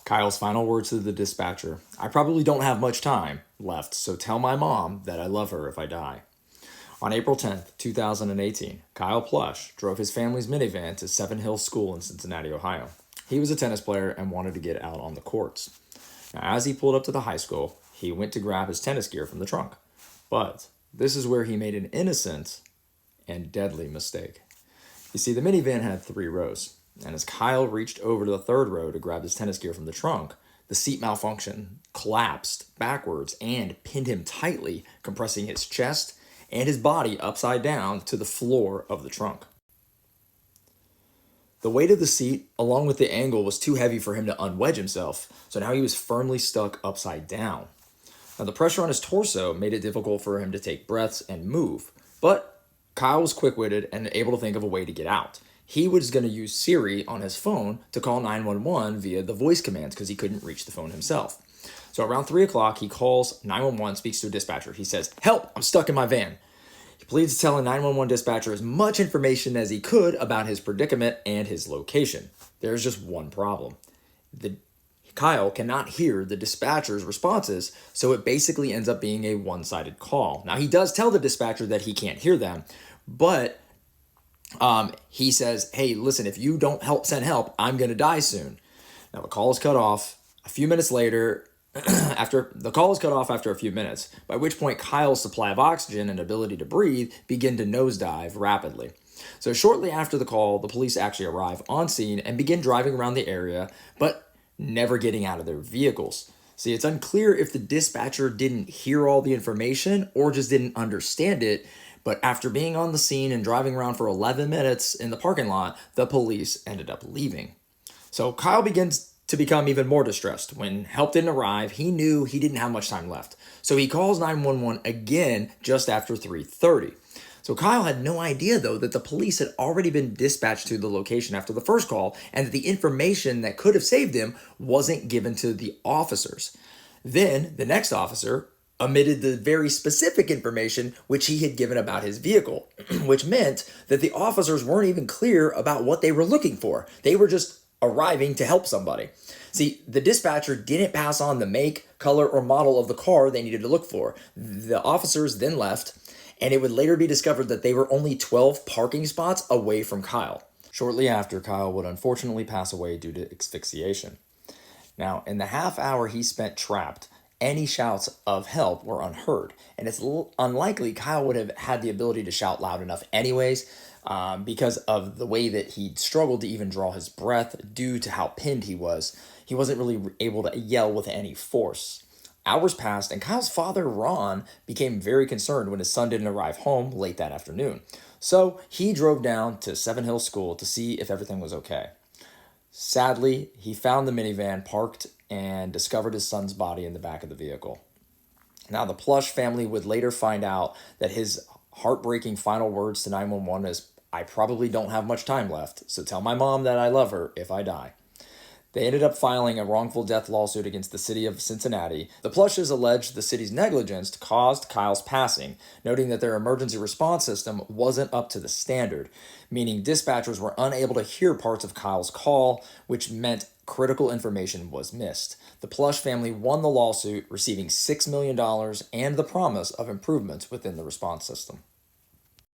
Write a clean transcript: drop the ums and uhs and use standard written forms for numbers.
Kyle's final words to the dispatcher: "I probably don't have much time left, so tell my mom that I love her if I die." On April 10th, 2018, Kyle Plush drove his family's minivan to Seven Hills School in Cincinnati, Ohio. He was a tennis player and wanted to get out on the courts. Now, as he pulled up to the high school, he went to grab his tennis gear from the trunk. But this is where he made an innocent and deadly mistake. You see, the minivan had 3 rows, and as Kyle reached over to the 3rd row to grab his tennis gear from the trunk, the seat malfunctioned, collapsed backwards, and pinned him tightly, compressing his chest and his body upside down to the floor of the trunk. The weight of the seat, along with the angle, was too heavy for him to unwedge himself, so now he was firmly stuck upside down. Now, the pressure on his torso made it difficult for him to take breaths and move, but Kyle was quick-witted and able to think of a way to get out. He was going to use Siri on his phone to call 911 via the voice commands because he couldn't reach the phone himself. So around 3 o'clock, he calls 911, speaks to a dispatcher. He says, "Help, I'm stuck in my van." He pleads to tell a 911 dispatcher as much information as he could about his predicament and his location. There's just one problem. Kyle cannot hear the dispatcher's responses, so it basically ends up being a one-sided call. Now, he does tell the dispatcher that he can't hear them, but he says, "Hey, listen, if you don't send help, I'm going to die soon." Now, the call is cut off a few minutes later. After a few minutes, by which point Kyle's supply of oxygen and ability to breathe begin to nosedive rapidly. So shortly after the call, the police actually arrive on scene and begin driving around the area, but never getting out of their vehicles. See, it's unclear if the dispatcher didn't hear all the information or just didn't understand it, but after being on the scene and driving around for 11 minutes in the parking lot, the police ended up leaving. So Kyle begins to become even more distressed. When help didn't arrive, he knew he didn't have much time left. So he calls 911 again just after 3:30. So Kyle had no idea, though, that the police had already been dispatched to the location after the first call, and that the information that could have saved him wasn't given to the officers. Then the next officer omitted the very specific information which he had given about his vehicle, which meant that the officers weren't even clear about what they were looking for. They were just arriving to help somebody. See, the dispatcher didn't pass on the make, color, or model of the car they needed to look for. The officers then left, and it would later be discovered that they were only 12 parking spots away from Kyle. Shortly after, Kyle would unfortunately pass away due to asphyxiation. Now, in the half hour he spent trapped, any shouts of help were unheard, and it's unlikely Kyle would have had the ability to shout loud enough anyways, because of the way that he struggled to even draw his breath due to how pinned he was. He wasn't really able to yell with any force. Hours passed, and Kyle's father, Ron, became very concerned when his son didn't arrive home late that afternoon. So he drove down to Seven Hills School to see if everything was okay. Sadly, he found the minivan parked and discovered his son's body in the back of the vehicle. Now, the Plush family would later find out that his heartbreaking final words to 911 is, "I probably don't have much time left, so tell my mom that I love her if I die." They ended up filing a wrongful death lawsuit against the city of Cincinnati. The Plushes alleged the city's negligence caused Kyle's passing, noting that their emergency response system wasn't up to the standard, meaning dispatchers were unable to hear parts of Kyle's call, which meant critical information was missed. The Plush family won the lawsuit, receiving $6 million and the promise of improvements within the response system.